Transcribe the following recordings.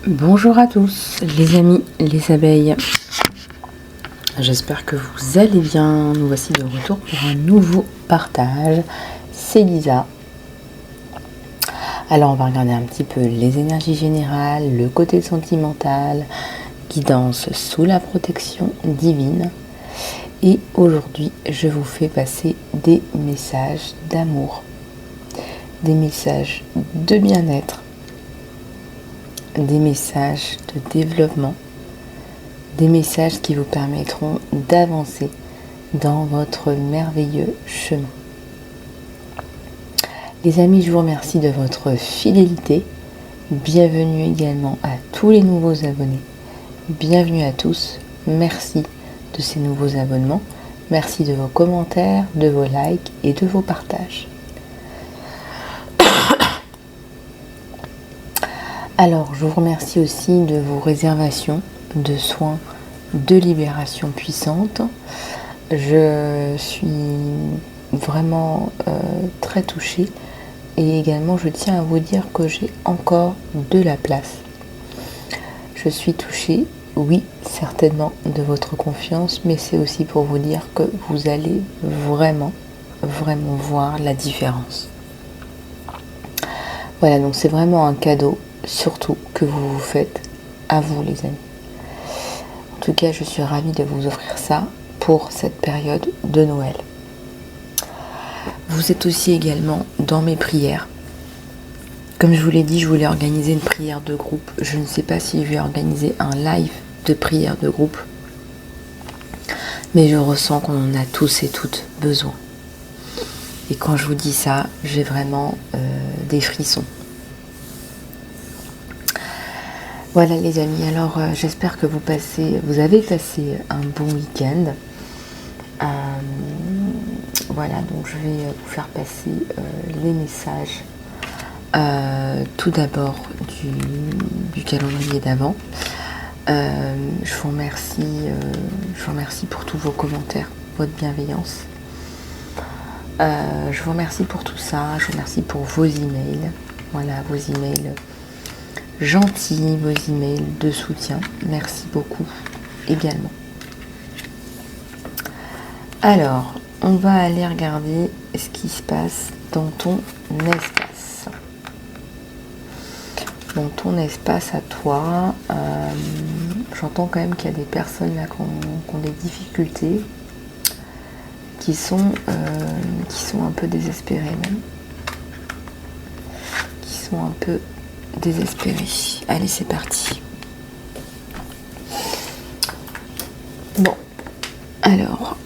Bonjour à tous les amis, les abeilles. J'espère que vous allez bien. Nous voici de retour pour un nouveau partage. C'est Lisa. Alors on va regarder un petit peu les énergies générales, le côté sentimental, guidance sous la protection divine. Et aujourd'hui, je vous fais passer des messages d'amour, des messages de bien-être, des messages de développement, des messages qui vous permettront d'avancer dans votre merveilleux chemin. Les amis, je vous remercie de votre fidélité. Bienvenue également à tous les nouveaux abonnés. Bienvenue à tous. Merci de ces nouveaux abonnements. Merci de vos commentaires, de vos likes et de vos partages. Alors, je vous remercie aussi de vos réservations de soins de libération puissante. Je suis vraiment très touchée et également je tiens à vous dire que j'ai encore de la place. Je suis touchée, oui, certainement de votre confiance, mais c'est aussi pour vous dire que vous allez vraiment voir la différence. Voilà, donc c'est vraiment un cadeau, surtout que vous vous faites à vous les amis. En tout cas, je suis ravie de vous offrir ça pour cette période de Noël. Vous êtes aussi également dans mes prières. Comme je vous l'ai dit, je voulais organiser une prière de groupe. Je ne sais pas si je vais organiser un live de prière de groupe, mais je ressens qu'on en a tous et toutes besoin. Et quand je vous dis ça, j'ai vraiment des frissons. Voilà les amis, alors j'espère que vous avez passé un bon week-end. Voilà, donc je vais vous faire passer les messages. Tout d'abord du calendrier d'avant. Je vous remercie pour tous vos commentaires, votre bienveillance. Je vous remercie pour tout ça. Je vous remercie pour vos emails. Voilà, vos emails gentils, vos emails de soutien. Merci beaucoup également. Alors, on va aller regarder ce qui se passe dans ton espace. Dans ton espace à toi, j'entends quand même qu'il y a des personnes là qui ont des difficultés, qui sont un peu désespérées même. Qui sont un peu désespérées. Allez, c'est parti. Bon, alors,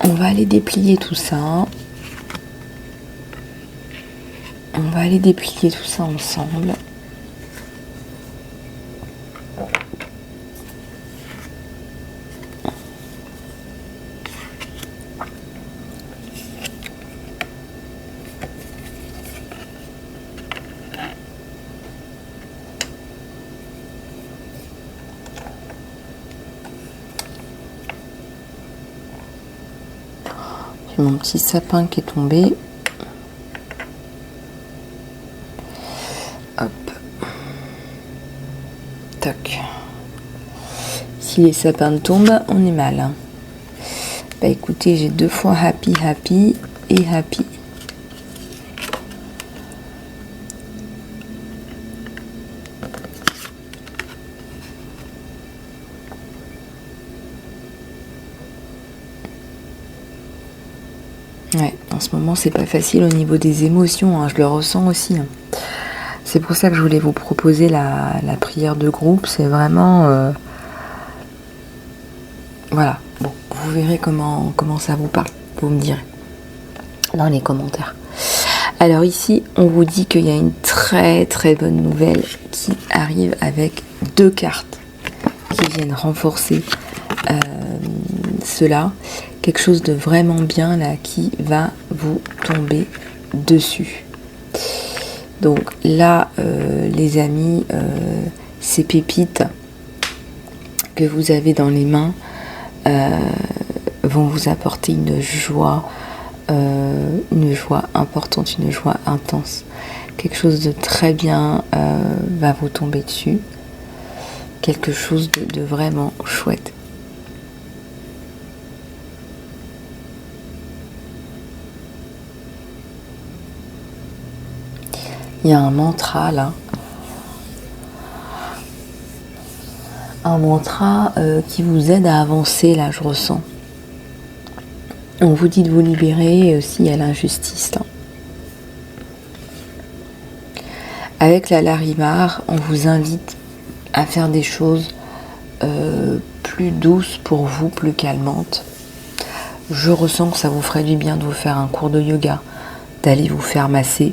on va aller déplier tout ça. On va aller déplier tout ça ensemble. Mon petit sapin qui est tombé. Hop. Tac. Si les sapins tombent, on est mal. Hein. Bah écoutez, j'ai 2 fois happy et happy. Ouais, en ce moment c'est pas facile au niveau des émotions, hein, je le ressens aussi. Hein. C'est pour ça que je voulais vous proposer la prière de groupe, c'est vraiment... Voilà, bon, vous verrez comment ça vous parle, vous me direz dans les commentaires. Alors ici, on vous dit qu'il y a une très très bonne nouvelle qui arrive avec 2 cartes qui viennent renforcer cela. Quelque chose de vraiment bien là qui va vous tomber dessus. Donc là, les amis, ces pépites que vous avez dans les mains vont vous apporter une joie importante, une joie intense. Quelque chose de très bien va vous tomber dessus. quelque chose de vraiment chouette. Il y a un mantra là. Un mantra qui vous aide à avancer là, je ressens. On vous dit de vous libérer aussi à l'injustice là. Avec la Larimar, on vous invite à faire des choses plus douces pour vous, plus calmantes. Je ressens que ça vous ferait du bien de vous faire un cours de yoga, d'aller vous faire masser.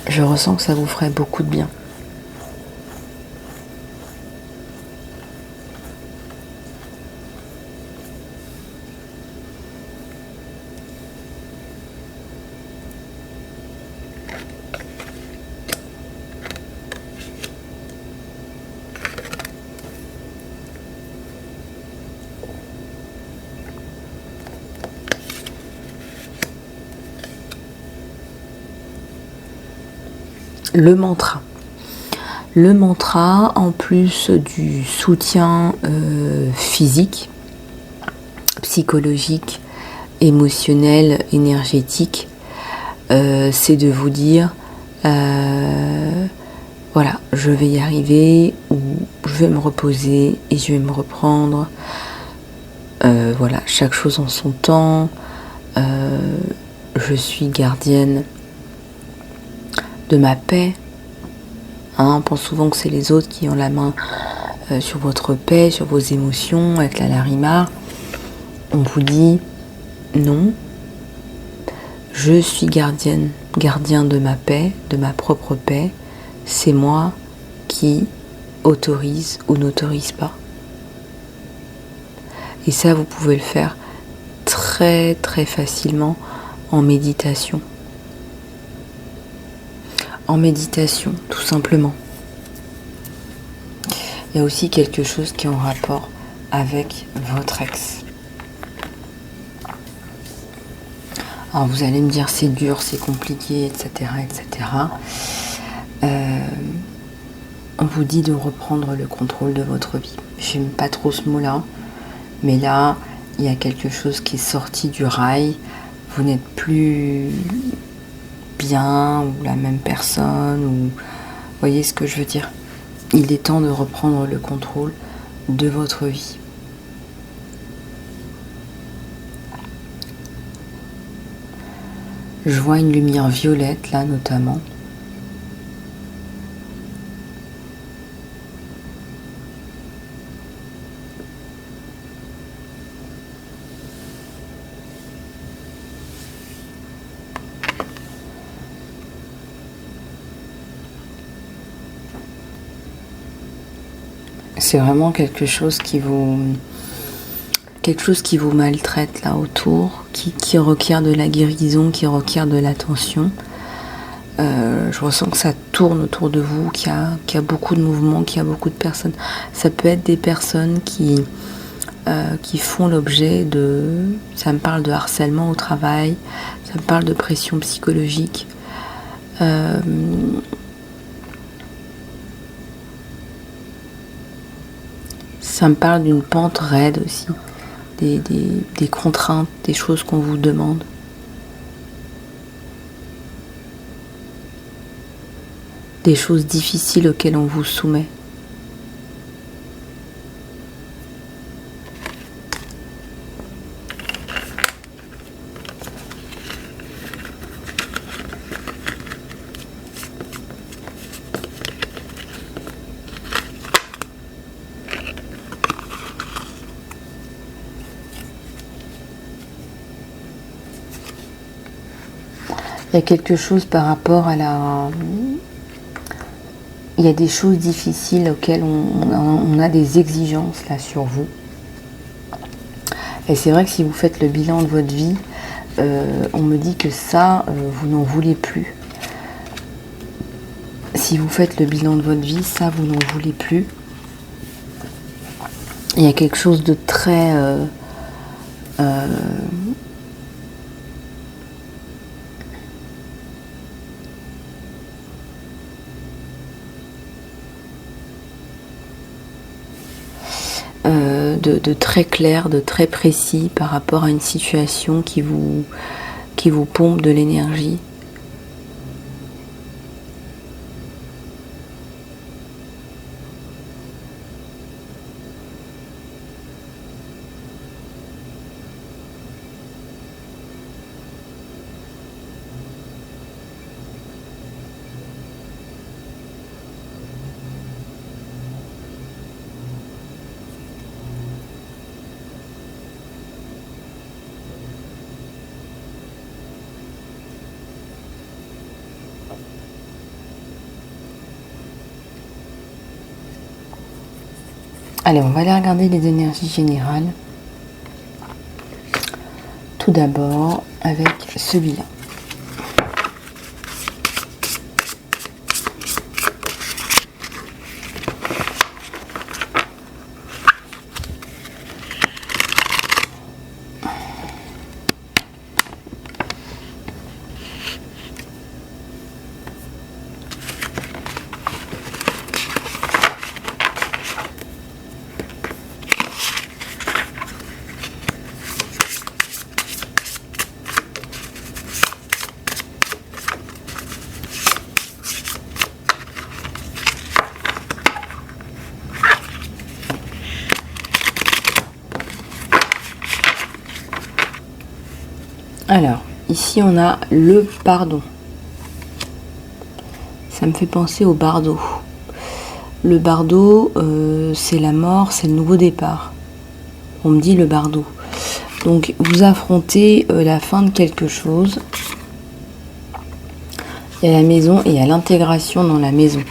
Je ressens que ça vous ferait beaucoup de bien. Le mantra. Le mantra, en plus du soutien physique, psychologique, émotionnel, énergétique, c'est de vous dire voilà, je vais y arriver, ou je vais me reposer et je vais me reprendre. Voilà, chaque chose en son temps. Je suis gardienne de ma paix. On pense souvent que c'est les autres qui ont la main sur votre paix, sur vos émotions. Avec la Larimar, on vous dit non, je suis gardien de ma paix, de ma propre paix. C'est moi qui autorise ou n'autorise pas. Et ça, vous pouvez le faire très très facilement en méditation. En méditation, tout simplement. Il y a aussi quelque chose qui est en rapport avec votre ex. Alors vous allez me dire c'est dur, c'est compliqué, etc. etc. On vous dit de reprendre le contrôle de votre vie. J'aime pas trop ce mot-là, mais là, il y a quelque chose qui est sorti du rail. Vous n'êtes plus bien, ou la même personne, ou vous voyez ce que je veux dire. Il est temps de reprendre le contrôle de votre vie. Je vois une lumière violette là notamment. C'est vraiment quelque chose qui vous maltraite là autour, qui requiert de la guérison, qui requiert de l'attention. Je ressens que ça tourne autour de vous, qu'il y a beaucoup de mouvements, qu'il y a beaucoup de personnes. Ça peut être des personnes qui font l'objet de... Ça me parle de harcèlement au travail, ça me parle de pression psychologique. Ça me parle d'une pente raide aussi, des contraintes, des choses qu'on vous demande. Des choses difficiles auxquelles on vous soumet. Il y a quelque chose par rapport à la... Il y a des choses difficiles auxquelles on a des exigences là sur vous. Et c'est vrai que si vous faites le bilan de votre vie, on me dit que ça, vous n'en voulez plus. Si vous faites le bilan de votre vie, ça, vous n'en voulez plus. Il y a quelque chose de très... de très clair, de très précis par rapport à une situation qui vous pompe de l'énergie. Allez, on va aller regarder les énergies générales. Tout d'abord avec celui-là. Alors, ici on a le pardon. Ça me fait penser au bardo. Le bardo, c'est la mort, c'est le nouveau départ. On me dit le bardo. Donc, vous affrontez la fin de quelque chose. Il y a la maison et il y a l'intégration dans la maison.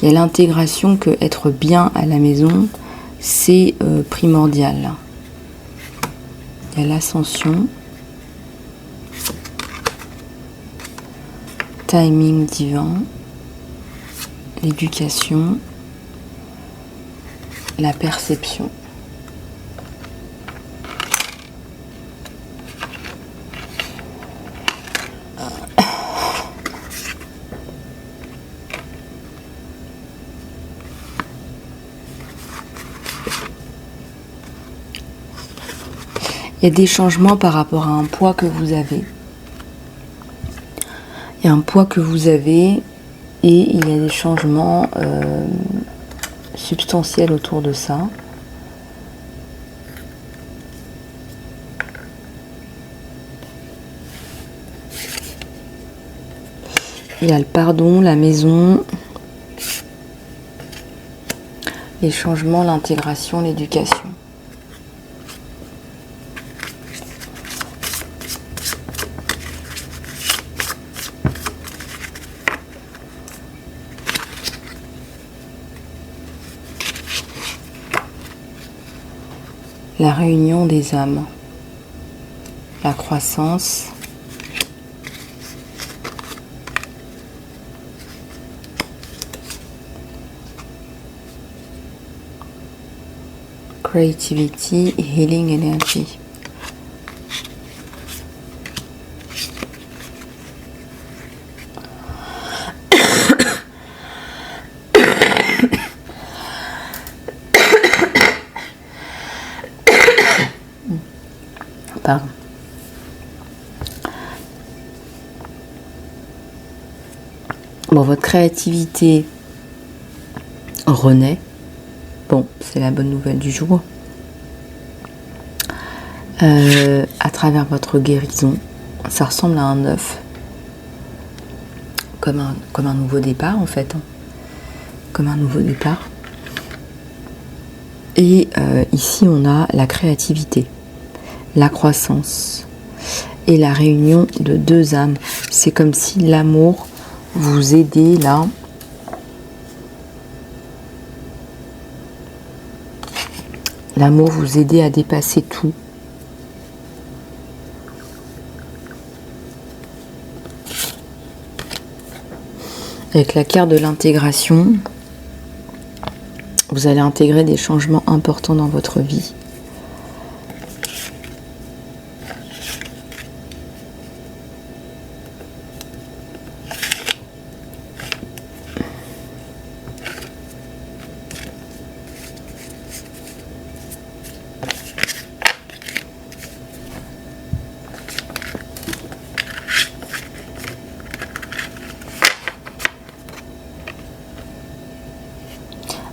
Il y a l'intégration que être bien à la maison, c'est primordial. Il y a l'ascension. Timing divin, l'éducation, la perception. Il y a des changements par rapport à un poids que vous avez. Il y a un poids que vous avez et il y a des changements substantiels autour de ça. Il y a le pardon, la maison, les changements, l'intégration, l'éducation. La réunion des âmes, la croissance, creativity, healing energy. Pardon. Bon, votre créativité renaît. Bon, c'est la bonne nouvelle du jour. À travers votre guérison, ça ressemble à un œuf. Comme un nouveau départ, en fait. Comme un nouveau départ. Et ici, on a la créativité, la croissance et la réunion de deux âmes. C'est comme si l'amour vous aidait là. L'amour vous aidait à dépasser tout. Avec la carte de l'intégration, vous allez intégrer des changements importants dans votre vie.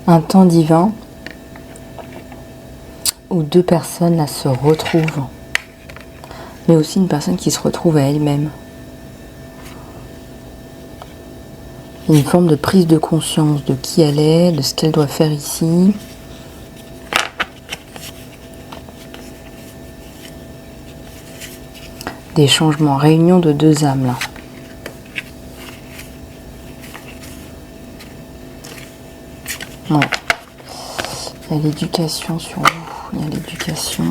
un temps divin où deux personnes là se retrouvent, mais aussi une personne qui se retrouve à elle-même. Une forme de prise de conscience de qui elle est, de ce qu'elle doit faire ici. Des changements, réunion de deux âmes là. Ouais. Il y a l'éducation sur vous, il y a l'éducation.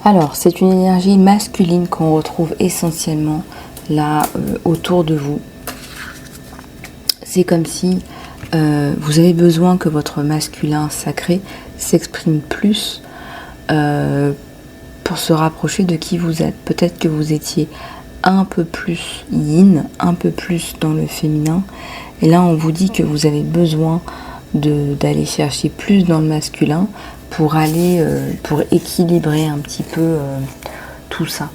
Alors, c'est une énergie masculine qu'on retrouve essentiellement là autour de vous. C'est comme si vous avez besoin que votre masculin sacré s'exprime plus pour se rapprocher de qui vous êtes. Peut-être que vous étiez un peu plus yin, un peu plus dans le féminin. Et là, on vous dit que vous avez besoin d'aller chercher plus dans le masculin pour aller, pour équilibrer un petit peu tout ça.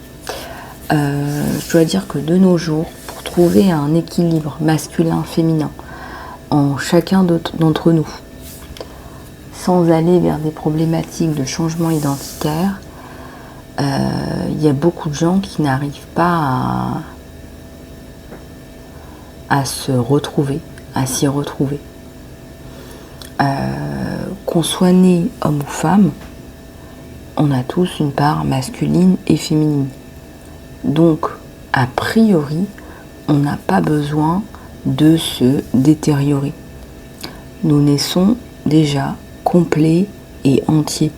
Je dois dire que de nos jours, pour trouver un équilibre masculin-féminin en chacun d'entre nous, sans aller vers des problématiques de changement identitaire, il y a beaucoup de gens qui n'arrivent pas à se retrouver, à s'y retrouver. Qu'on soit né homme ou femme, on a tous une part masculine et féminine. Donc, a priori, on n'a pas besoin de se détériorer. Nous naissons déjà complets et entiers.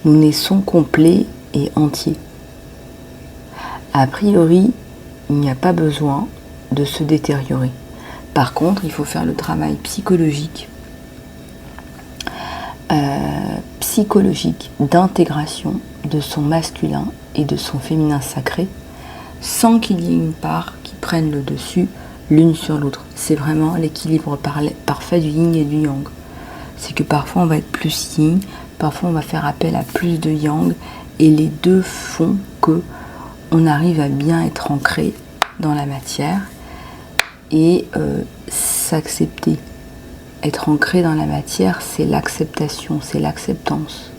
Nous naissons complets et entiers. A priori, il n'y a pas besoin de se détériorer. Par contre, il faut faire le travail psychologique d'intégration de son masculin et de son féminin sacré, sans qu'il y ait une part qui prenne le dessus l'une sur l'autre. C'est vraiment l'équilibre parfait du yin et du yang. C'est que parfois on va être plus yin, parfois on va faire appel à plus de yang, et les deux font que on arrive à bien être ancré dans la matière et s'accepter. Être ancré dans la matière, c'est l'acceptation, c'est l'acceptance.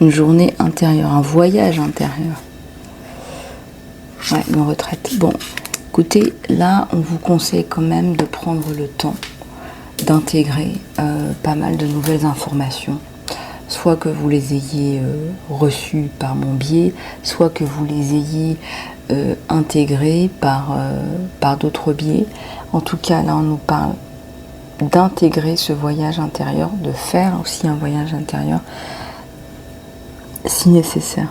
Une journée intérieure, un voyage intérieur. Ouais, une retraite. Bon, écoutez, là, on vous conseille quand même de prendre le temps d'intégrer pas mal de nouvelles informations, soit que vous les ayez reçues par mon biais, soit que vous les ayez intégrées par d'autres biais. En tout cas, là, on nous parle d'intégrer ce voyage intérieur, de faire aussi un voyage intérieur si nécessaire.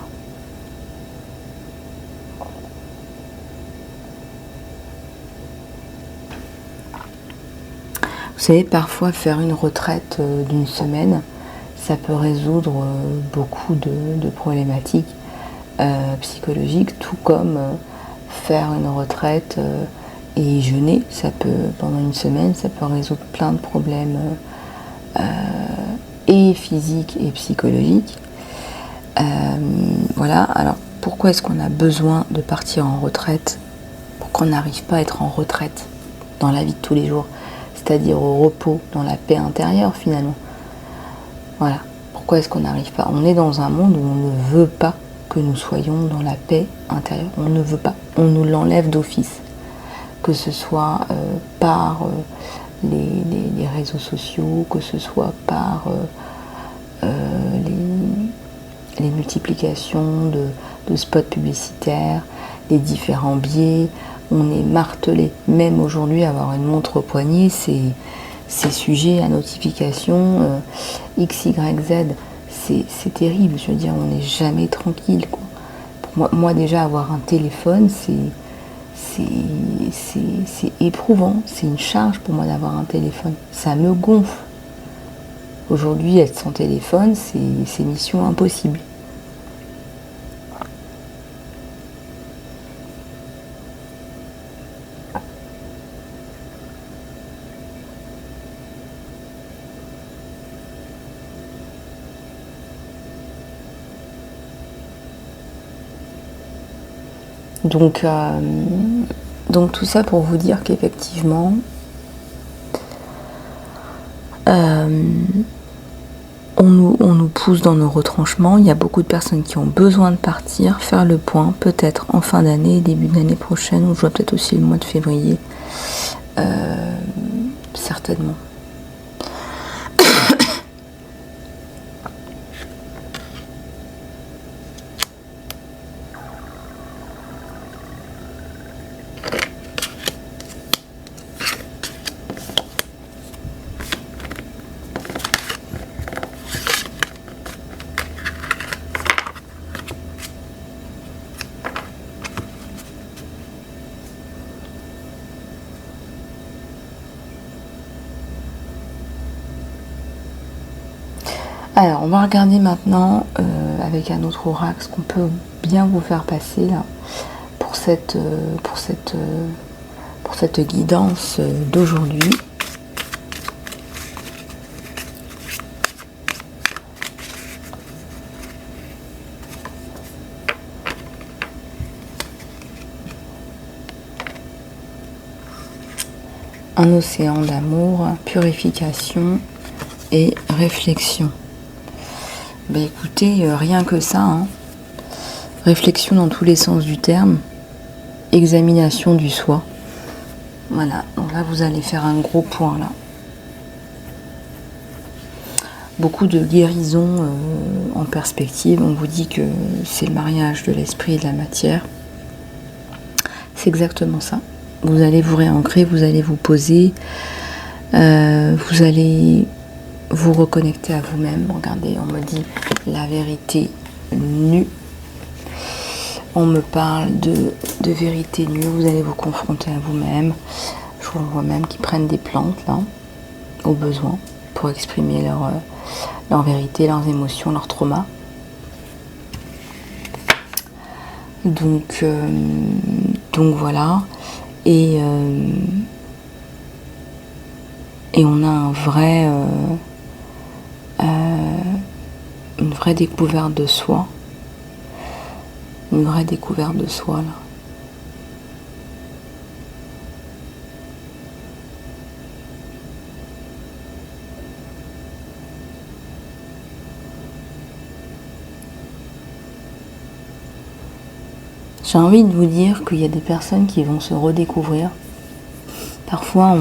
Vous savez, parfois faire une retraite d'une semaine, ça peut résoudre beaucoup de problématiques psychologiques, tout comme faire une retraite et jeûner, ça peut, pendant une semaine, ça peut résoudre plein de problèmes et physiques et psychologiques. Voilà, alors pourquoi est-ce qu'on a besoin de partir en retraite? Pourquoi on n'arrive pas à être en retraite dans la vie de tous les jours? C'est-à-dire au repos, dans la paix intérieure finalement. Voilà. Pourquoi est-ce qu'on n'arrive pas? On est dans un monde où on ne veut pas que nous soyons dans la paix intérieure. On ne veut pas. On nous l'enlève d'office. Que ce soit par les réseaux sociaux, que ce soit par les multiplications de spots publicitaires, les différents biais. on est martelé. Même aujourd'hui, avoir une montre au poignet, c'est sujet à notification X, Y, Z. C'est terrible, je veux dire, on n'est jamais tranquille, quoi. Pour moi déjà, avoir un téléphone, c'est éprouvant. C'est une charge pour moi d'avoir un téléphone. Ça me gonfle. Aujourd'hui, être sans téléphone, c'est mission impossible. Donc tout ça pour vous dire qu'effectivement, on nous pousse dans nos retranchements. Il y a beaucoup de personnes qui ont besoin de partir, faire le point, peut-être en fin d'année, début de l'année prochaine, ou je vois peut-être aussi le mois de février, certainement. Alors, on va regarder maintenant avec un autre oracle ce qu'on peut bien vous faire passer là pour cette guidance d'aujourd'hui. Un océan d'amour, purification et réflexion. Ben écoutez, rien que ça, hein. Réflexion dans tous les sens du terme, examination du soi. Voilà, donc là vous allez faire un gros point là. Beaucoup de guérison en perspective. On vous dit que c'est le mariage de l'esprit et de la matière. C'est exactement ça. Vous allez vous réancrer, vous allez vous poser, vous allez vous reconnecter à vous-même. Regardez, on me dit la vérité nue. On me parle de vérité nue. Vous allez vous confronter à vous-même. Je vous vois même qui prennent des plantes là, au besoin, pour exprimer leur vérité, leurs émotions, leurs traumas. Donc voilà. Et on a une vraie découverte de soi. Une vraie découverte de soi là. J'ai envie de vous dire qu'il y a des personnes qui vont se redécouvrir. Parfois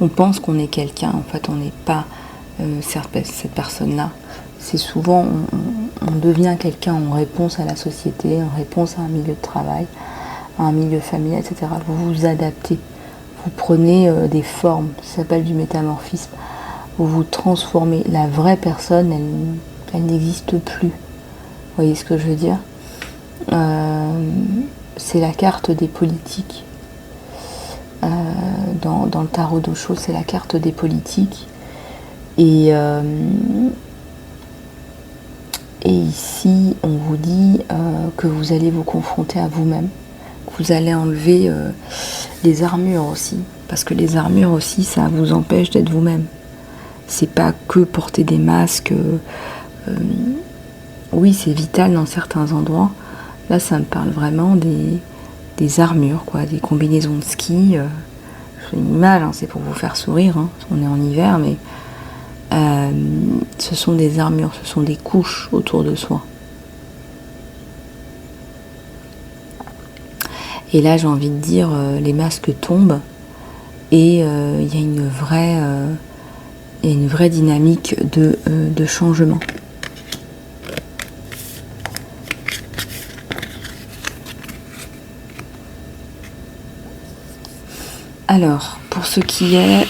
on pense qu'on est quelqu'un, en fait on n'est pas cette personne-là. C'est souvent on devient quelqu'un en réponse à la société, en réponse à un milieu de travail, à un milieu familial, etc. Vous vous adaptez, vous prenez des formes, ça s'appelle du métamorphisme. Vous vous transformez. La vraie personne, elle n'existe plus. Vous voyez ce que je veux dire ? C'est la carte des politiques. Dans le tarot d'Osho, c'est la carte des politiques. Et ici, on vous dit que vous allez vous confronter à vous-même, que vous allez enlever les armures aussi, parce que les armures aussi, ça vous empêche d'être vous-même. C'est pas que porter des masques. Oui, c'est vital dans certains endroits. Là, ça me parle vraiment des armures, quoi, des combinaisons de ski. C'est une image, hein, c'est pour vous faire sourire. Hein. On est en hiver, mais ce sont des armures, ce sont des couches autour de soi. Et là, j'ai envie de dire, les masques tombent et il y a une vraie dynamique de changement. Alors, pour ce qui est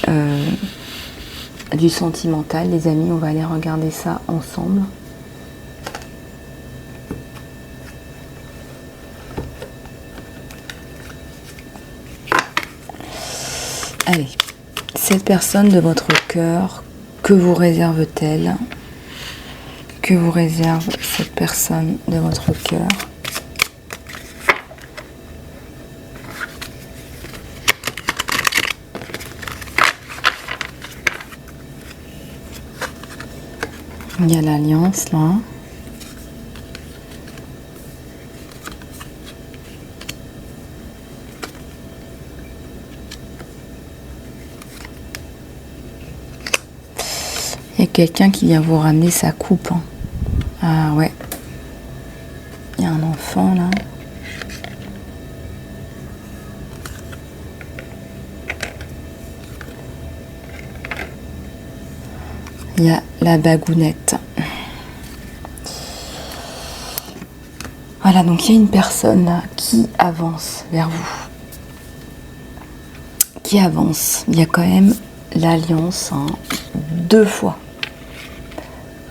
du sentimental, les amis, on va aller regarder ça ensemble. Allez, cette personne de votre cœur, que vous réserve-t-elle? Que vous réserve cette personne de votre cœur? Il y a l'alliance là. Il y a quelqu'un qui vient vous ramener sa coupe. Hein. Ah ouais. Il y a un enfant là. Il y a la bagounette. Voilà, donc il y a une personne là, qui avance vers vous. Qui avance. Il y a quand même l'alliance, hein, 2 fois.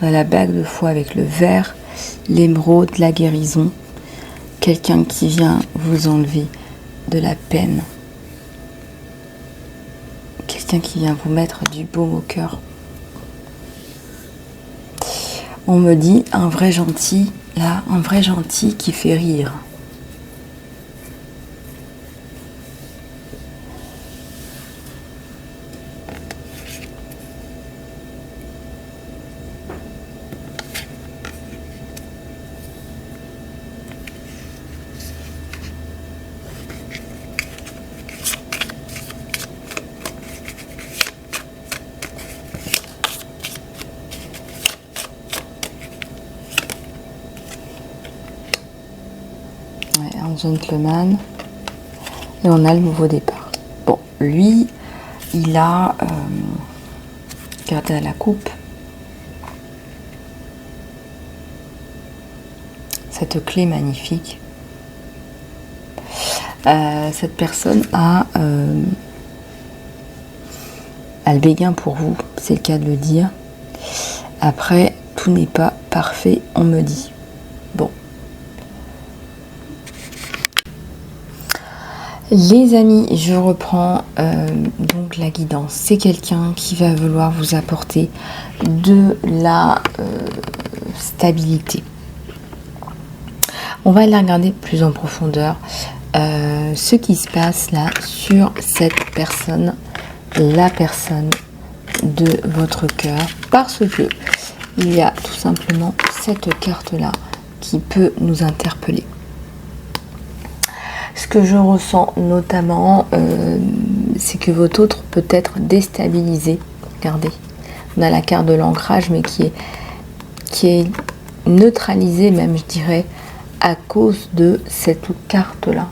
On a la bague de foi avec le vert, l'émeraude, la guérison. Quelqu'un qui vient vous enlever de la peine. Quelqu'un qui vient vous mettre du baume au cœur. On me dit un vrai gentil, là, un vrai gentil qui fait rire. Ouais, un gentleman. Et on a le nouveau départ. Bon, lui, il a gardé à la coupe cette clé magnifique. Cette personne a le béguin pour vous, c'est le cas de le dire. Après, tout n'est pas parfait, on me dit. Bon. Les amis, je reprends donc la guidance. C'est quelqu'un qui va vouloir vous apporter de la stabilité. On va aller regarder plus en profondeur ce qui se passe là sur cette personne, la personne de votre cœur, parce que il y a tout simplement cette carte là qui peut nous interpeller. Ce que je ressens notamment, c'est que votre autre peut être déstabilisé. Regardez, on a la carte de l'ancrage, mais qui est neutralisée même, je dirais, à cause de cette carte-là.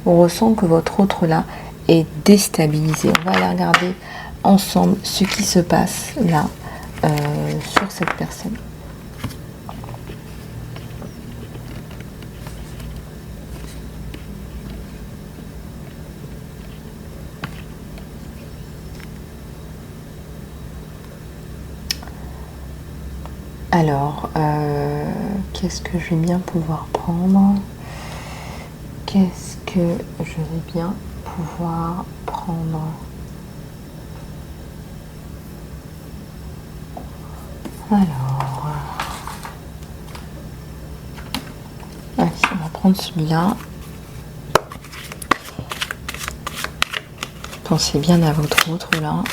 On ressent que votre autre là est déstabilisé. On va aller regarder ensemble ce qui se passe là sur cette personne. Alors, qu'est-ce que je vais bien pouvoir prendre? Qu'est-ce que je vais bien pouvoir prendre? Alors, allez, on va prendre celui-là. Pensez bien à votre autre là.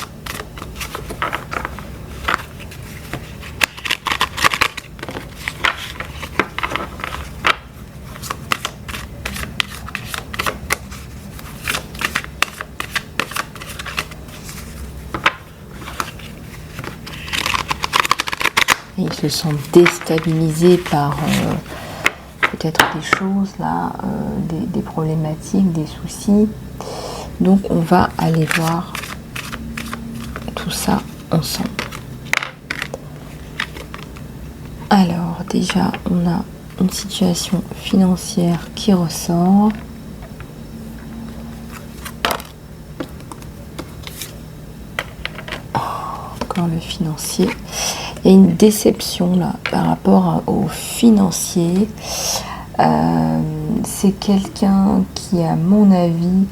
Ils se sentent déstabilisés par peut-être des choses là, des problématiques, des soucis. Donc on va aller voir tout ça ensemble. Alors déjà on a une situation financière qui ressort. encore le financier. Il y a une déception là par rapport au financier. C'est quelqu'un qui, à mon avis,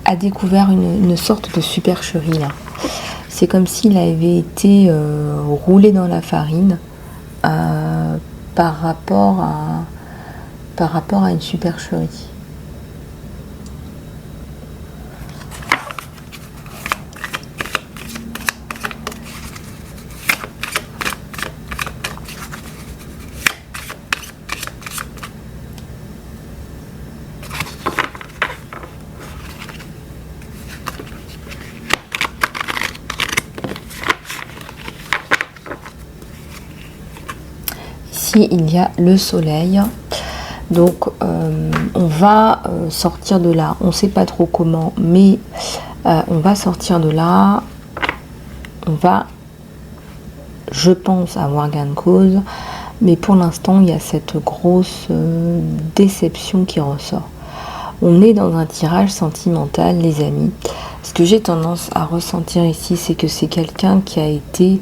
a découvert une sorte de supercherie là. C'est comme s'il avait été roulé dans la farine par rapport à une supercherie. Ici, il y a le soleil. Donc, on va sortir de là. On ne sait pas trop comment, mais on va sortir de là. On va, je pense, avoir gain de cause. Mais pour l'instant, il y a cette grosse déception qui ressort. On est dans un tirage sentimental, les amis. Ce que j'ai tendance à ressentir ici, c'est que c'est quelqu'un qui a été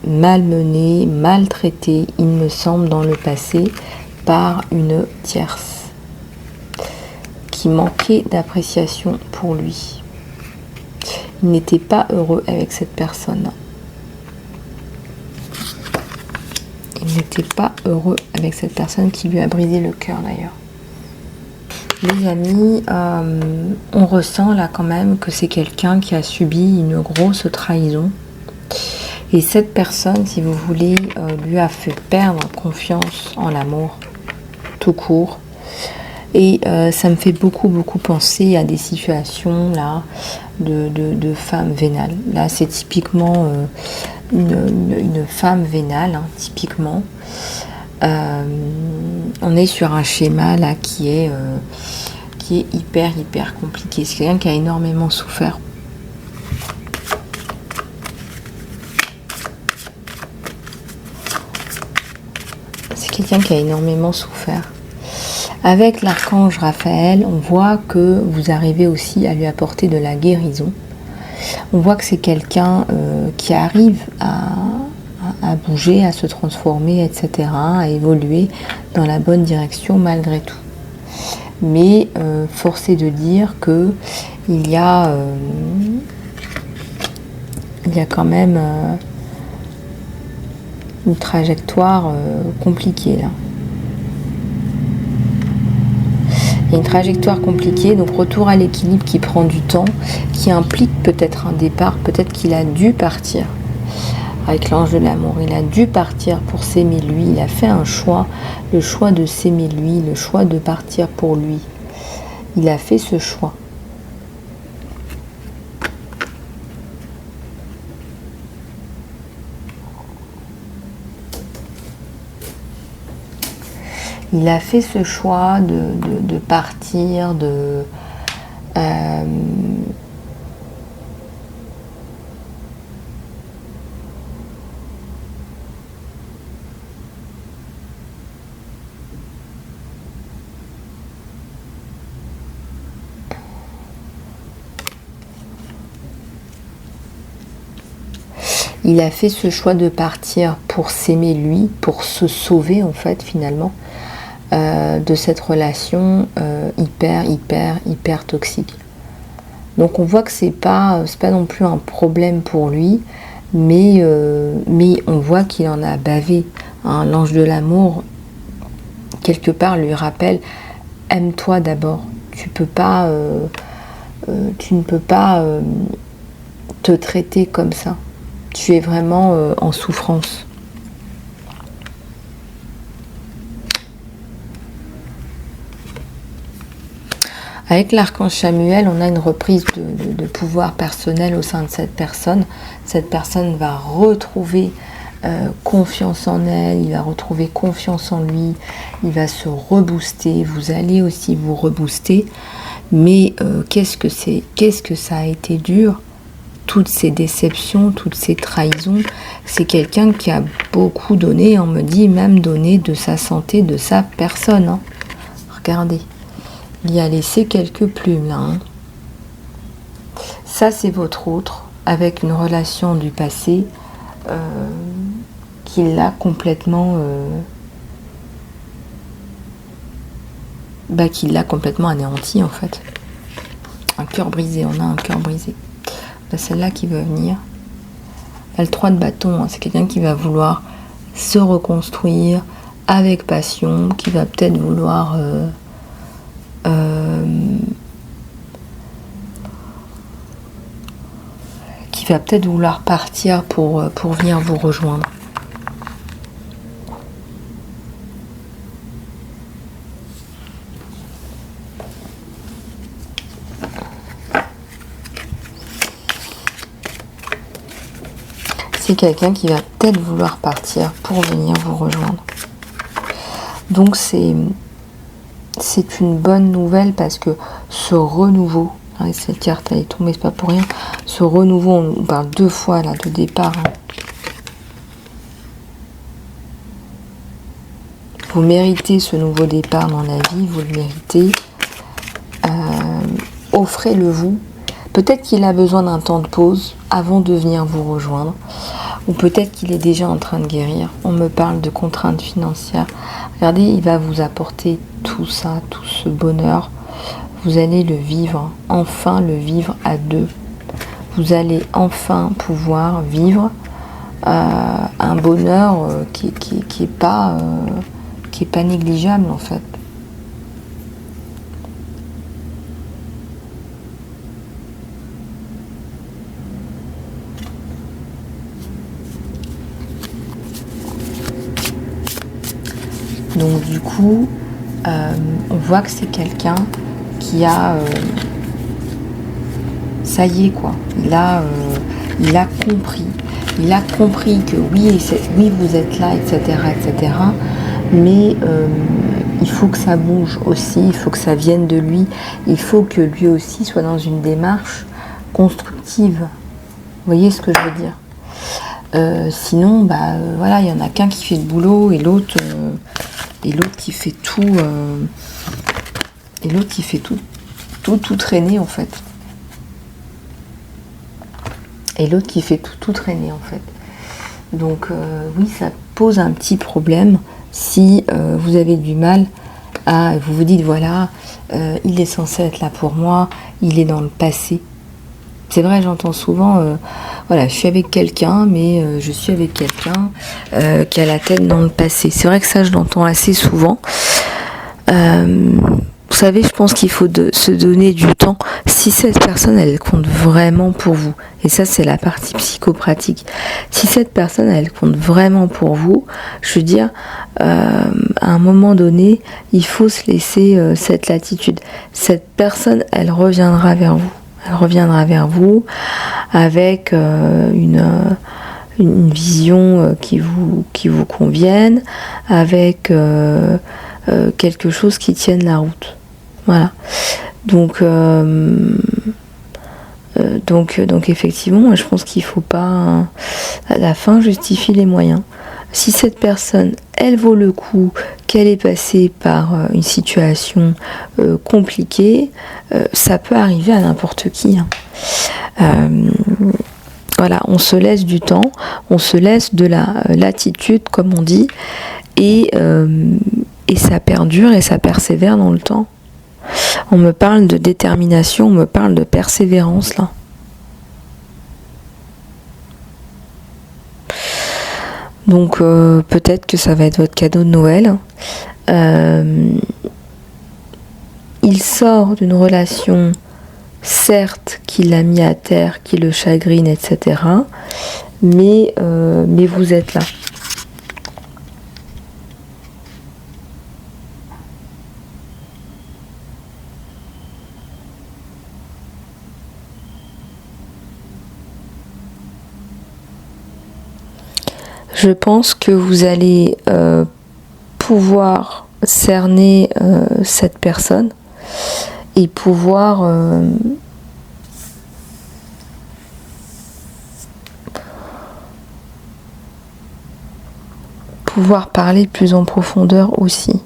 malmené, maltraité, il me semble, dans le passé, par une tierce qui manquait d'appréciation pour lui. Il n'était pas heureux avec cette personne. Il n'était pas heureux avec cette personne qui lui a brisé le cœur d'ailleurs. Les amis, on ressent là quand même que c'est quelqu'un qui a subi une grosse trahison. Et cette personne, si vous voulez, lui a fait perdre confiance en l'amour, tout court. Et ça me fait beaucoup penser à des situations là de femmes vénales. Là, c'est typiquement une femme vénale, hein, typiquement. On est sur un schéma là qui est hyper compliqué. C'est quelqu'un qui a énormément souffert. Quelqu'un qui a énormément souffert. Avec l'archange Raphaël, on voit que vous arrivez aussi à lui apporter de la guérison. On voit que c'est quelqu'un qui arrive à bouger, à se transformer, etc., à évoluer dans la bonne direction malgré tout. Mais force est de dire que il y a quand même une trajectoire compliquée là. Il y a une trajectoire compliquée, donc retour à l'équilibre qui prend du temps, qui implique peut-être un départ, peut-être qu'il a dû partir. Avec l'ange de l'amour, il a dû partir pour s'aimer lui, il a fait un choix, le choix de s'aimer lui, le choix de partir pour lui. Il a fait ce choix. Il a fait ce choix de partir, il a fait ce choix de partir pour s'aimer lui, pour se sauver en fait finalement. De cette relation hyper toxique. Donc on voit que c'est pas non plus un problème pour lui, mais on voit qu'il en a bavé. Hein. L'ange de l'amour, quelque part, lui rappelle aime-toi d'abord. Tu ne peux pas te traiter comme ça. Tu es vraiment en souffrance. Avec l'archange Chamuel, on a une reprise de pouvoir personnel au sein de cette personne. Cette personne va retrouver confiance en elle, il va retrouver confiance en lui, il va se rebooster, vous allez aussi vous rebooster. Mais qu'est-ce que ça a été dur, toutes ces déceptions, toutes ces trahisons. C'est quelqu'un qui a beaucoup donné, on me dit même donné de sa santé, de sa personne. Hein. Regardez. Il y a laissé quelques plumes là. Hein. Ça, c'est votre autre, avec une relation du passé qui l'a complètement anéanti en fait. Un cœur brisé, on a un cœur brisé. Celle-là qui veut venir. Elle a le 3 de bâton, c'est quelqu'un qui va vouloir se reconstruire avec passion, qui va peut-être vouloir partir pour venir vous rejoindre. C'est quelqu'un qui va peut-être vouloir partir pour venir vous rejoindre. Donc c'est une bonne nouvelle parce que ce renouveau, cette carte elle est tombée, c'est pas pour rien, ce renouveau, on parle 2 fois là de départ. Vous méritez ce nouveau départ dans la vie, vous le méritez. Offrez-le vous. Peut-être qu'il a besoin d'un temps de pause avant de venir vous rejoindre. Ou peut-être qu'il est déjà en train de guérir. On me parle de contraintes financières. Regardez, il va vous apporter tout ça, tout ce bonheur. Vous allez le vivre, enfin le vivre à 2. Vous allez enfin pouvoir vivre un bonheur qui est pas négligeable en fait. Donc du coup, on voit que c'est quelqu'un qui a... ça y est quoi, il a compris. Il a compris que oui, vous êtes là, etc. Mais il faut que ça bouge aussi, il faut que ça vienne de lui. Il faut que lui aussi soit dans une démarche constructive. Vous voyez ce que je veux dire ? Sinon, voilà, il y en a qu'un qui fait le boulot et l'autre qui fait tout tout traîner en fait. Et l'autre qui fait tout traîner en fait. Donc oui, ça pose un petit problème si vous avez du mal vous vous dites voilà, il est censé être là pour moi, il est dans le passé. C'est vrai, j'entends souvent, voilà, je suis avec quelqu'un, mais je suis avec quelqu'un qui a la tête dans le passé. C'est vrai que ça, je l'entends assez souvent. Vous savez, je pense qu'il faut se donner du temps. Si cette personne, elle compte vraiment pour vous, et ça, c'est la partie psychopratique. Si cette personne, elle compte vraiment pour vous, je veux dire, à un moment donné, il faut se laisser cette latitude. Cette personne, elle reviendra vers vous. Elle reviendra vers vous avec une vision qui vous convienne, avec quelque chose qui tienne la route. Voilà. Donc effectivement, je pense qu'il ne faut pas, à la fin, justifier les moyens. Si cette personne, elle vaut le coup, qu'elle est passée par une situation compliquée, ça peut arriver à n'importe qui. Voilà, on se laisse du temps, on se laisse de la latitude, comme on dit, et ça perdure et ça persévère dans le temps. On me parle de détermination, on me parle de persévérance là. Donc peut-être que ça va être votre cadeau de Noël. Il sort d'une relation, certes, qui l'a mis à terre, qui le chagrine, etc. Mais vous êtes là. Je pense que vous allez pouvoir cerner cette personne et pouvoir parler plus en profondeur aussi.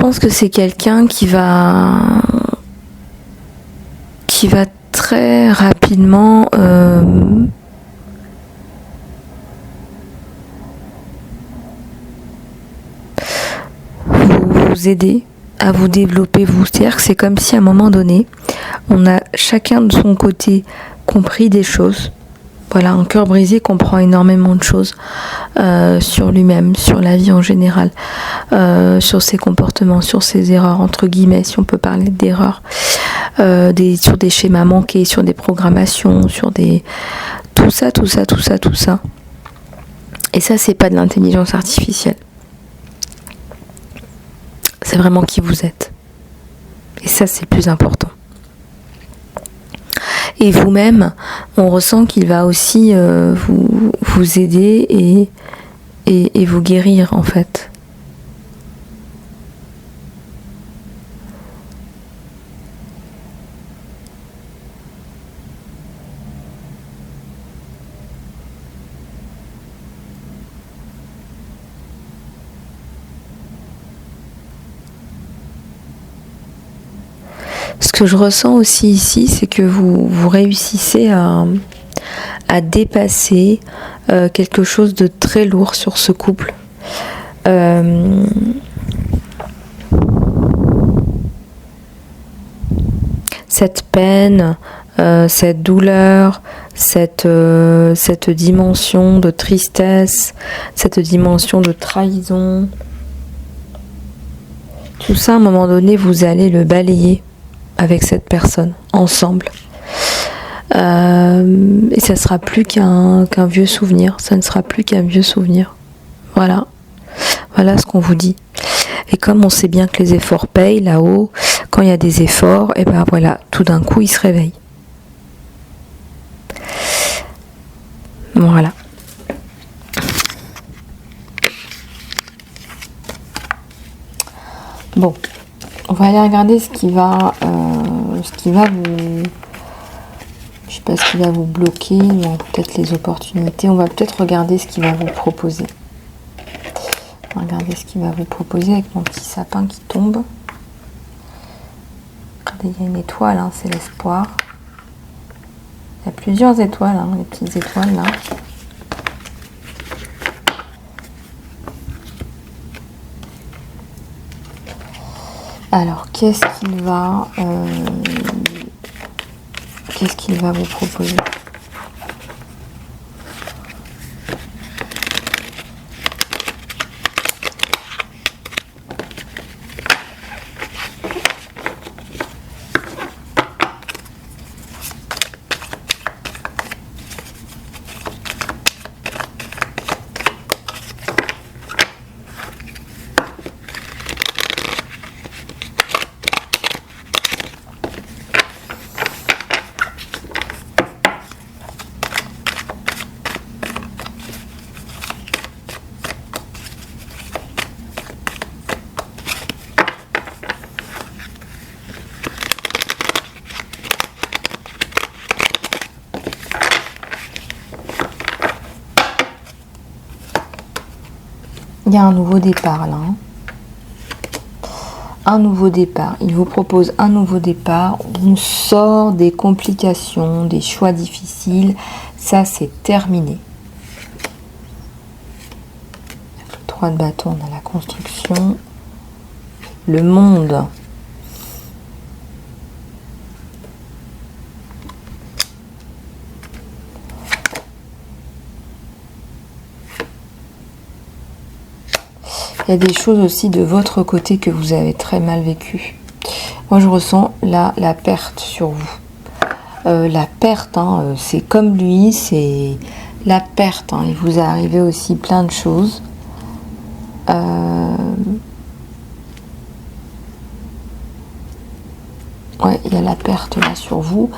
pense que c'est quelqu'un qui va très rapidement vous aider à vous développer vous. C'est-à-dire que c'est comme si à un moment donné, on a chacun de son côté compris des choses. Voilà, un cœur brisé comprend énormément de choses sur lui-même, sur la vie en général, sur ses comportements, sur ses erreurs, entre guillemets, si on peut parler d'erreurs, sur des schémas manqués, sur des programmations, sur des... tout ça. Et ça, c'est pas de l'intelligence artificielle. C'est vraiment qui vous êtes. Et ça, c'est le plus important. Et vous-même, on ressent qu'il va aussi vous aider et vous guérir, en fait. Ce que je ressens aussi ici, c'est que vous réussissez à dépasser quelque chose de très lourd sur ce couple. Cette peine, cette douleur, cette dimension de tristesse, cette dimension de trahison, tout ça, à un moment donné, vous allez le balayer avec cette personne, ensemble. Et ça sera plus qu'un vieux souvenir. Ça ne sera plus qu'un vieux souvenir. Voilà. Voilà ce qu'on vous dit. Et comme on sait bien que les efforts payent là-haut, quand il y a des efforts, et ben voilà, tout d'un coup, ils se réveillent. Voilà. Bon. On va aller regarder ce qui va vous... Je sais pas ce qui va vous bloquer, ou peut-être les opportunités. On va peut-être regarder ce qu'il va vous proposer. On va regarder ce qu'il va vous proposer avec mon petit sapin qui tombe. Regardez, il y a une étoile, hein, c'est l'espoir. Il y a plusieurs étoiles, hein, les petites étoiles là. Alors, qu'est-ce qu'il va vous proposer? Il y a un nouveau départ là. Un nouveau départ. Il vous propose un nouveau départ. On sort des complications, des choix difficiles. Ça, c'est terminé. Le 3 de bâton, on a la construction. Le monde. Il y a des choses aussi de votre côté que vous avez très mal vécues. Moi, je ressens là la perte sur vous. La perte, hein, c'est comme lui, c'est la perte. Hein. Il vous est arrivé aussi plein de choses. Ouais, il y a la perte là sur vous.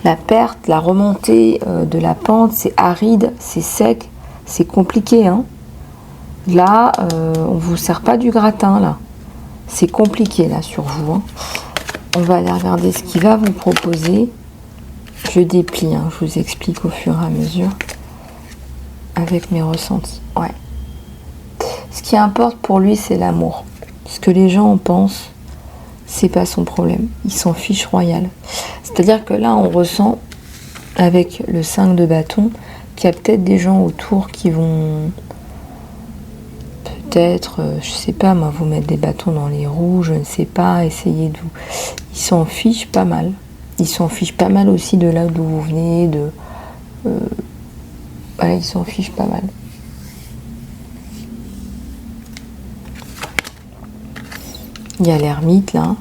La perte, la remontée de la pente, c'est aride, c'est sec, c'est compliqué, hein. Là, on vous sert pas du gratin, là. C'est compliqué, là, sur vous. Hein. On va aller regarder ce qu'il va vous proposer. Je déplie, hein, je vous explique au fur et à mesure. Avec mes ressentis. Ouais. Ce qui importe pour lui, c'est l'amour. Ce que les gens en pensent, c'est pas son problème. Il s'en fiche royal. C'est-à-dire que là, on ressent, avec le 5 de bâton, qu'il y a peut-être des gens autour qui vont peut-être, je sais pas moi, vous mettre des bâtons dans les roues, je ne sais pas, essayer de vous... Ils s'en fichent pas mal. Ils s'en fichent pas mal aussi de là d'où vous venez, voilà, ils s'en fichent pas mal. Il y a l'ermite là.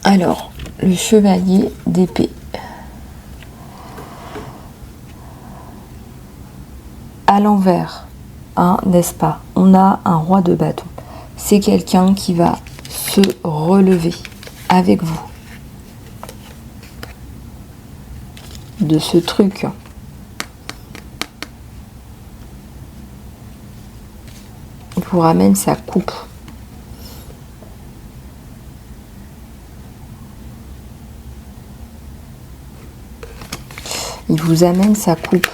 Alors, le chevalier d'épée. À l'envers, hein, n'est-ce pas? On a un roi de bâton. C'est quelqu'un qui va se relever avec vous de ce truc. Il vous ramène sa coupe. Il vous amène sa coupe.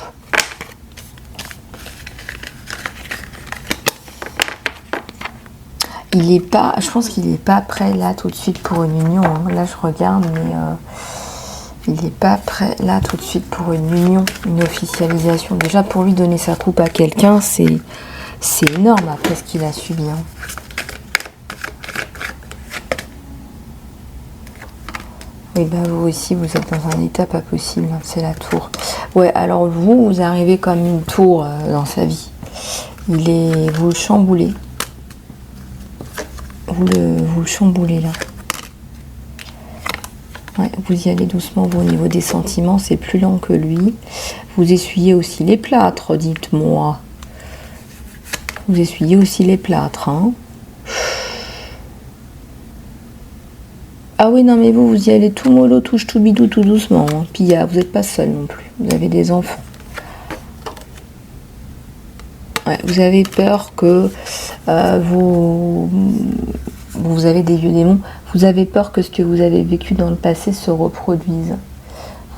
Il est pas, je pense qu'il n'est pas prêt là tout de suite pour une union. Hein. Là, je regarde, mais il n'est pas prêt là tout de suite pour une union, une officialisation. Déjà, pour lui donner sa coupe à quelqu'un, c'est énorme après ce qu'il a subi. Hein. Et bien vous aussi, vous êtes dans un état pas possible, hein, c'est la tour. Ouais, alors vous arrivez comme une tour dans sa vie. Vous le chamboulez. Vous le chamboulez là. Ouais, vous y allez doucement, vous, au niveau des sentiments, c'est plus lent que lui. Vous essuyez aussi les plâtres, dites-moi. Vous essuyez aussi les plâtres, hein. Ah oui, non, mais vous y allez tout mollo, tout bidou, tout doucement. Hein. Puis vous n'êtes pas seul non plus. Vous avez des enfants. Ouais, vous avez peur que vous avez des vieux démons. Vous avez peur que ce que vous avez vécu dans le passé se reproduise.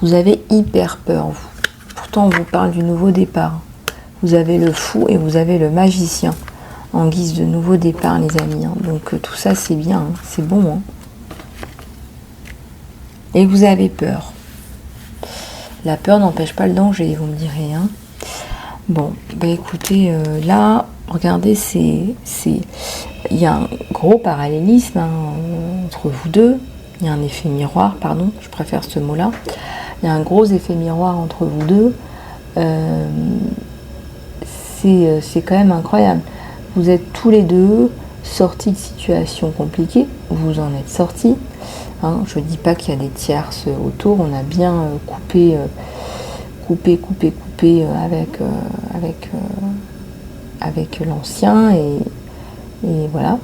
Vous avez hyper peur, vous. Pourtant, on vous parle du nouveau départ. Vous avez le fou et vous avez le magicien en guise de nouveau départ, les amis. Hein. Donc tout ça, c'est bien. Hein. C'est bon, hein. Et vous avez peur. La peur n'empêche pas le danger, vous me direz. Hein. Bon, bah écoutez, là, regardez, il y a un gros parallélisme hein, entre vous deux. Il y a un effet miroir, pardon, je préfère ce mot-là. Il y a un gros effet miroir entre vous deux. C'est quand même incroyable. Vous êtes tous les deux sortis de situations compliquées. Vous en êtes sortis. Hein, je ne dis pas qu'il y a des tierces autour, on a bien coupé avec l'ancien et voilà.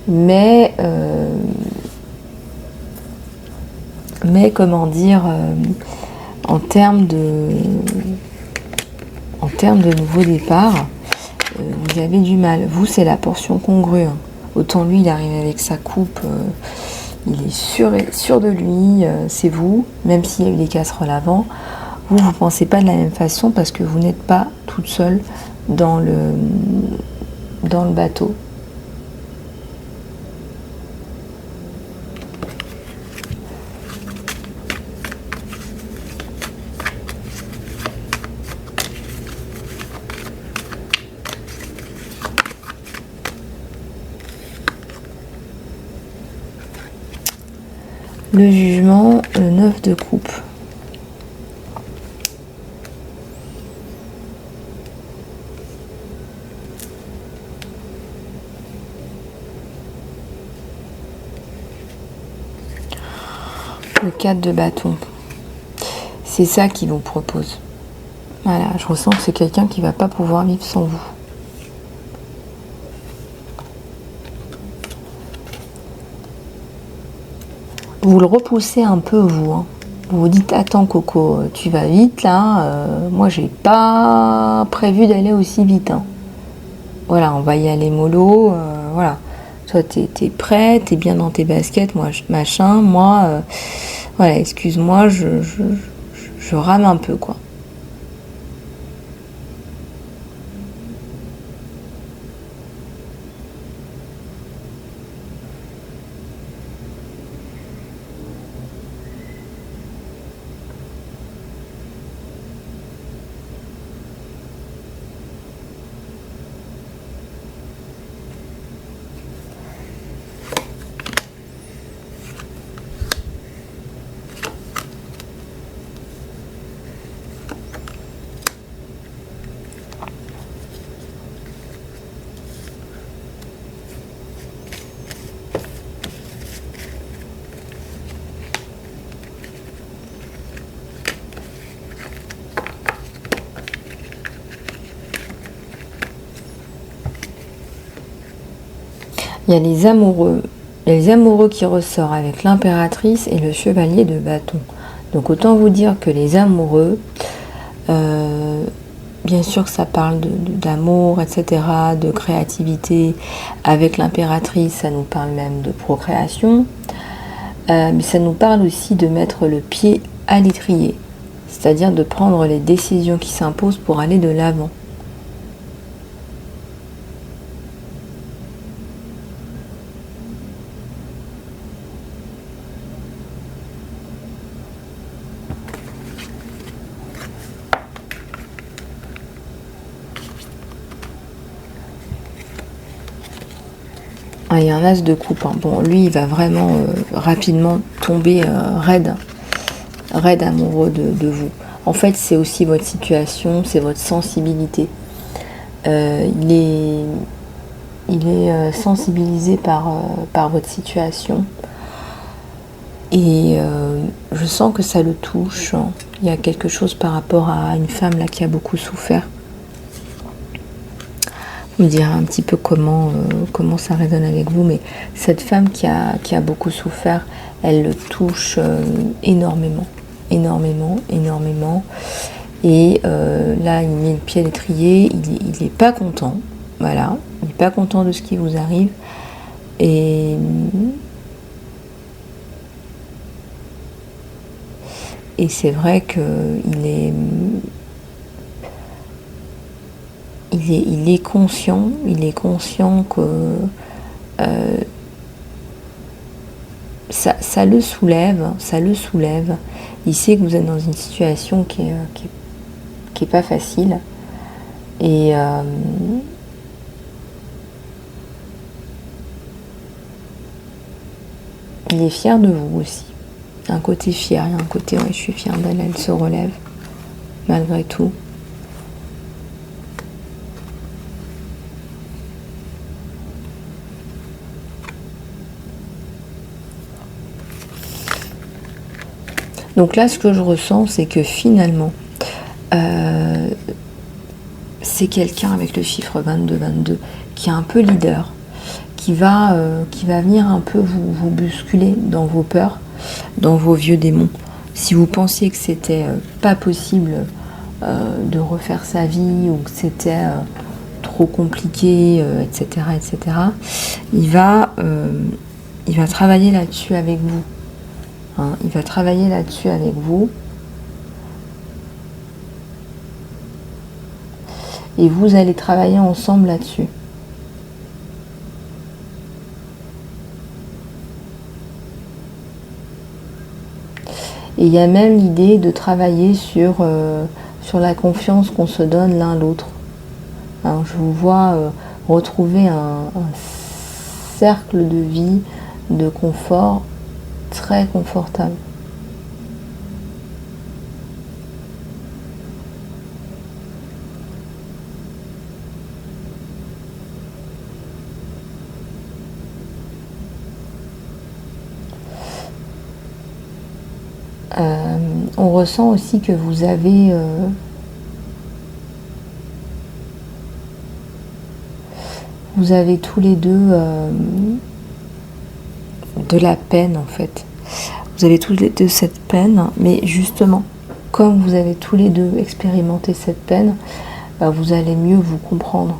Mais comment dire, en termes de nouveau départ, vous avez du mal. Vous, c'est la portion congrue. Hein. Autant lui, il arrive avec sa coupe. Il est sûr de lui, c'est vous, même s'il y a eu des casseroles avant, vous ne pensez pas de la même façon parce que vous n'êtes pas toute seule dans le bateau. Le jugement, le 9 de coupe. Le 4 de bâton. C'est ça qu'il vous propose. Voilà, je ressens que c'est quelqu'un qui ne va pas pouvoir vivre sans vous. Vous le repoussez un peu, vous. Hein. Vous vous dites, attends Coco, tu vas vite là, moi j'ai pas prévu d'aller aussi vite. Hein. Voilà, on va y aller mollo, voilà. Toi t'es prêt, t'es bien dans tes baskets, moi machin, moi, voilà, excuse-moi, je rame un peu quoi. Il y a les amoureux qui ressortent avec l'impératrice et le chevalier de bâton. Donc autant vous dire que les amoureux, bien sûr que ça parle d'amour, etc., de créativité. Avec l'impératrice, ça nous parle même de procréation. Mais ça nous parle aussi de mettre le pied à l'étrier, c'est-à-dire de prendre les décisions qui s'imposent pour aller de l'avant. Il y a un as de coupe. Hein. Bon, lui, il va vraiment rapidement tomber raide amoureux de vous. En fait, c'est aussi votre situation, c'est votre sensibilité. Il est sensibilisé par votre situation. Et je sens que ça le touche. Hein. Il y a quelque chose par rapport à une femme là qui a beaucoup souffert. Vous me direz un petit peu comment ça résonne avec vous, mais cette femme qui a beaucoup souffert, elle le touche énormément. Et là, il met le pied à l'étrier, il n'est pas content. Voilà, il n'est pas content de ce qui vous arrive. Et c'est vrai qu'il est... Il est conscient que ça le soulève. Il sait que vous êtes dans une situation qui est pas facile. Et il est fier de vous aussi. Il y a un côté fier, il y a un côté ouais, je suis fière d'elle, elle se relève malgré tout. Donc là, ce que je ressens, c'est que finalement, c'est quelqu'un avec le chiffre 22 qui est un peu leader, qui va venir un peu vous bousculer dans vos peurs, dans vos vieux démons. Si vous pensiez que c'était pas possible de refaire sa vie ou que c'était trop compliqué, etc., il va travailler là-dessus avec vous. Hein, il va travailler là-dessus avec vous. Et vous allez travailler ensemble là-dessus. Et il y a même l'idée de travailler sur la confiance qu'on se donne l'un l'autre. Alors, je vous vois retrouver un cercle de vie, de confort très confortable. On ressent aussi que vous avez tous les deux de la peine en fait. vous avez tous les deux cette peine, mais justement, comme vous avez tous les deux expérimenté cette peine, vous allez mieux vous comprendre.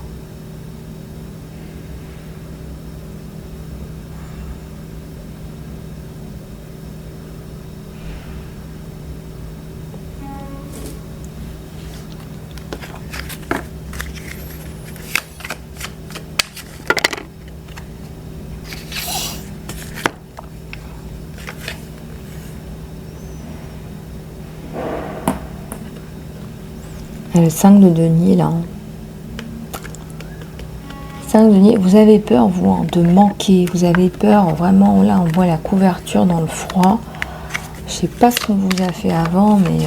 Le 5 de denier là. 5 de denier, vous avez peur vous hein, de manquer, vous avez peur vraiment, là on voit la couverture dans le froid. Je sais pas ce qu'on vous a fait avant, mais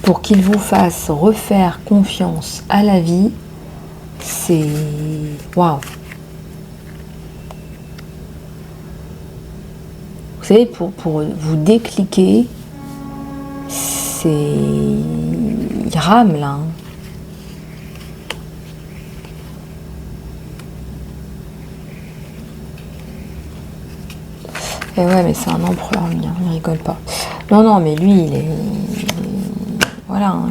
pour qu'il vous fasse refaire confiance à la vie, c'est waouh. Vous savez, pour vous décliquer, c'est... Il rame là. Et ouais, mais c'est un empereur, lui, hein, il rigole pas. Non, non, mais lui, il est voilà, hein,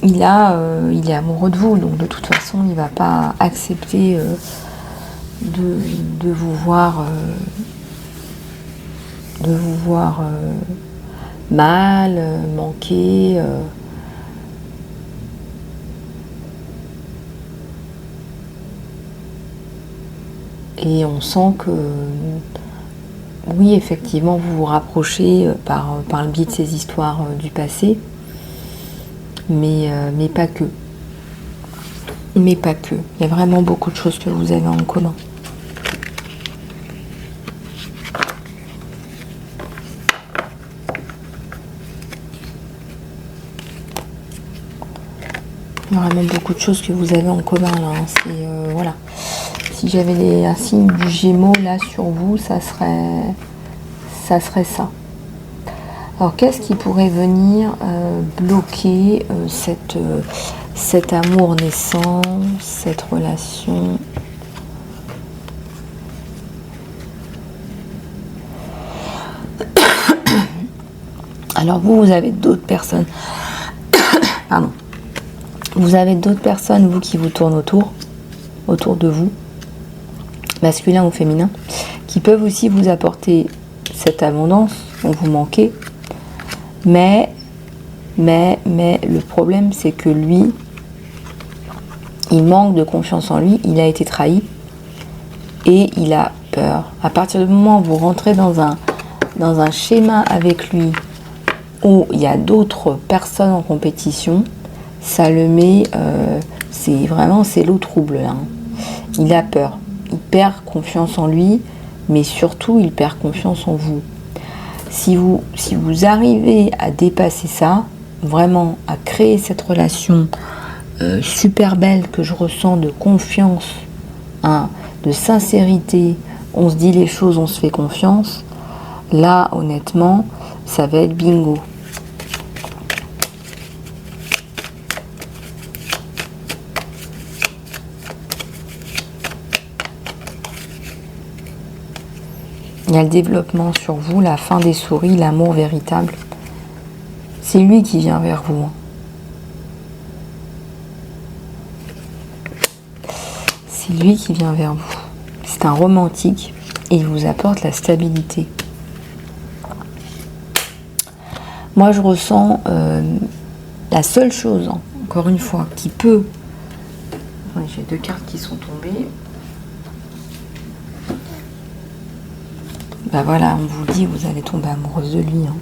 il est amoureux de vous, donc de toute façon, il va pas accepter de vous voir mal, manquer. Et on sent que, oui, effectivement, vous vous rapprochez par le biais de ces histoires du passé, mais pas que. Mais pas que. Il y a vraiment beaucoup de choses que vous avez en commun. Vraiment beaucoup de choses que vous avez en commun là. Hein. C'est voilà. Si j'avais un signe du Gémeaux là sur vous, ça serait ça. Alors qu'est-ce qui pourrait venir bloquer cet amour naissant, cette relation? Alors vous avez d'autres personnes. Pardon. Vous avez d'autres personnes, vous, qui vous tournent autour de vous, masculin ou féminin, qui peuvent aussi vous apporter cette abondance dont vous manquez. Mais le problème, c'est que lui, il manque de confiance en lui, il a été trahi et il a peur. À partir du moment où vous rentrez dans un schéma avec lui où il y a d'autres personnes en compétition, ça le met, c'est l'eau trouble là. Il a peur, il perd confiance en lui, mais surtout il perd confiance en vous. Si vous arrivez à dépasser ça, vraiment à créer cette relation super belle que je ressens de confiance, hein, de sincérité, on se dit les choses, on se fait confiance, là honnêtement, ça va être bingo. Il y a le développement sur vous, la fin des souris, l'amour véritable. C'est lui qui vient vers vous. C'est lui qui vient vers vous. C'est un romantique et il vous apporte la stabilité. Moi, je ressens la seule chose, hein, encore une fois, qui peut... J'ai 2 cartes qui sont tombées. Ben voilà, on vous dit, vous allez tomber amoureuse de lui. Hein.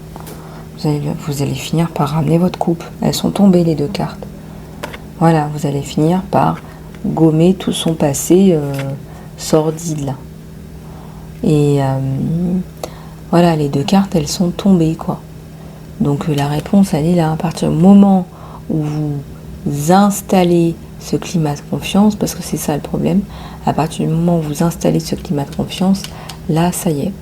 Vous allez finir par ramener votre couple. Elles sont tombées, les 2 cartes. Voilà, vous allez finir par gommer tout son passé sordide là. Et voilà, les 2 cartes, elles sont tombées, quoi. Donc la réponse, elle est là. À partir du moment où vous installez ce climat de confiance, parce que c'est ça le problème, à partir du moment où vous installez ce climat de confiance, là, ça y est.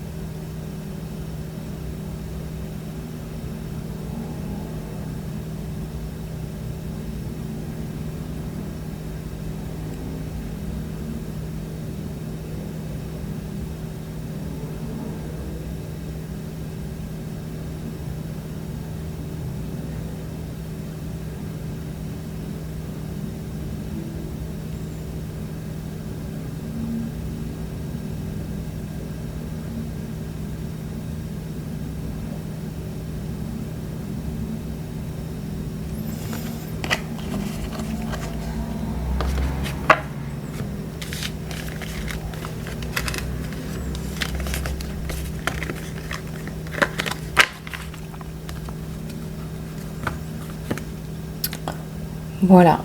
Voilà.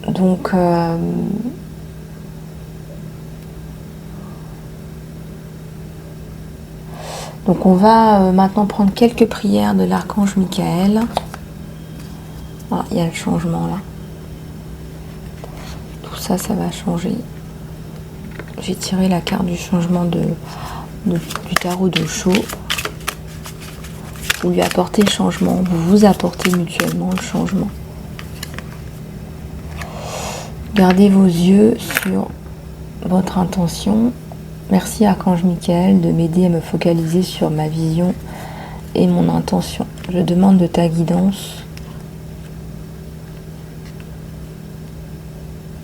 Donc, on va maintenant prendre quelques prières de l'archange Michael. Ah, il y a le changement là. Tout ça, ça va changer. J'ai tiré la carte du changement du tarot de Osho. Vous lui apportez le changement, vous vous apportez mutuellement le changement. Gardez vos yeux sur votre intention. Merci Archange Michael de m'aider à me focaliser sur ma vision et mon intention. Je demande de ta guidance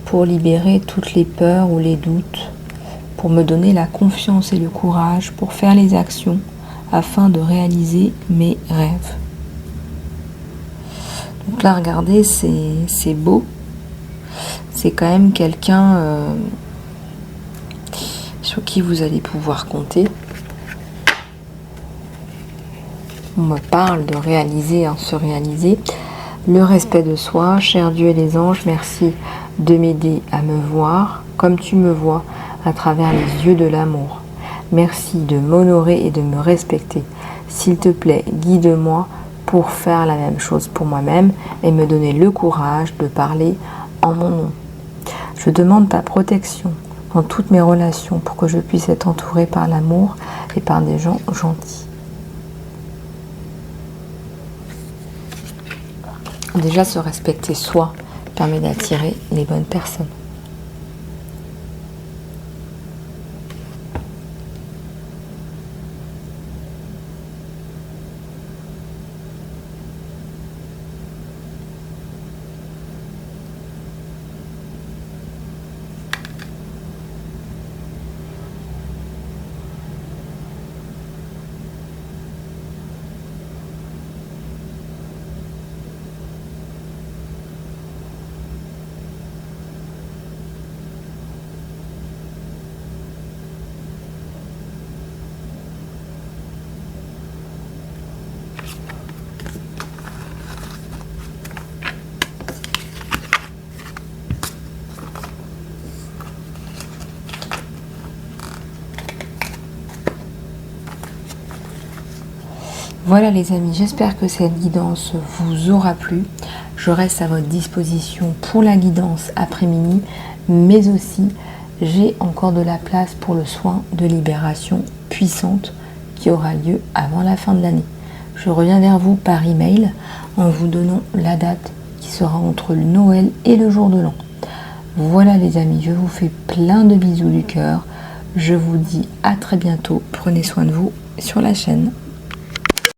pour libérer toutes les peurs ou les doutes, pour me donner la confiance et le courage pour faire les actions afin de réaliser mes rêves. Donc là, regardez, c'est beau. C'est quand même quelqu'un sur qui vous allez pouvoir compter. On me parle de réaliser, se réaliser. Le respect de soi, cher Dieu et les anges, merci de m'aider à me voir comme tu me vois à travers les yeux de l'amour. Merci de m'honorer et de me respecter. S'il te plaît, guide-moi pour faire la même chose pour moi-même et me donner le courage de parler en mon nom. Je demande ta protection dans toutes mes relations pour que je puisse être entourée par l'amour et par des gens gentils. Déjà, se respecter soi permet d'attirer les bonnes personnes. Voilà les amis, j'espère que cette guidance vous aura plu. Je reste à votre disposition pour la guidance après-midi, mais aussi j'ai encore de la place pour le soin de libération puissante qui aura lieu avant la fin de l'année. Je reviens vers vous par email en vous donnant la date qui sera entre le Noël et le jour de l'an. Voilà les amis, je vous fais plein de bisous du cœur. Je vous dis à très bientôt. Prenez soin de vous sur la chaîne.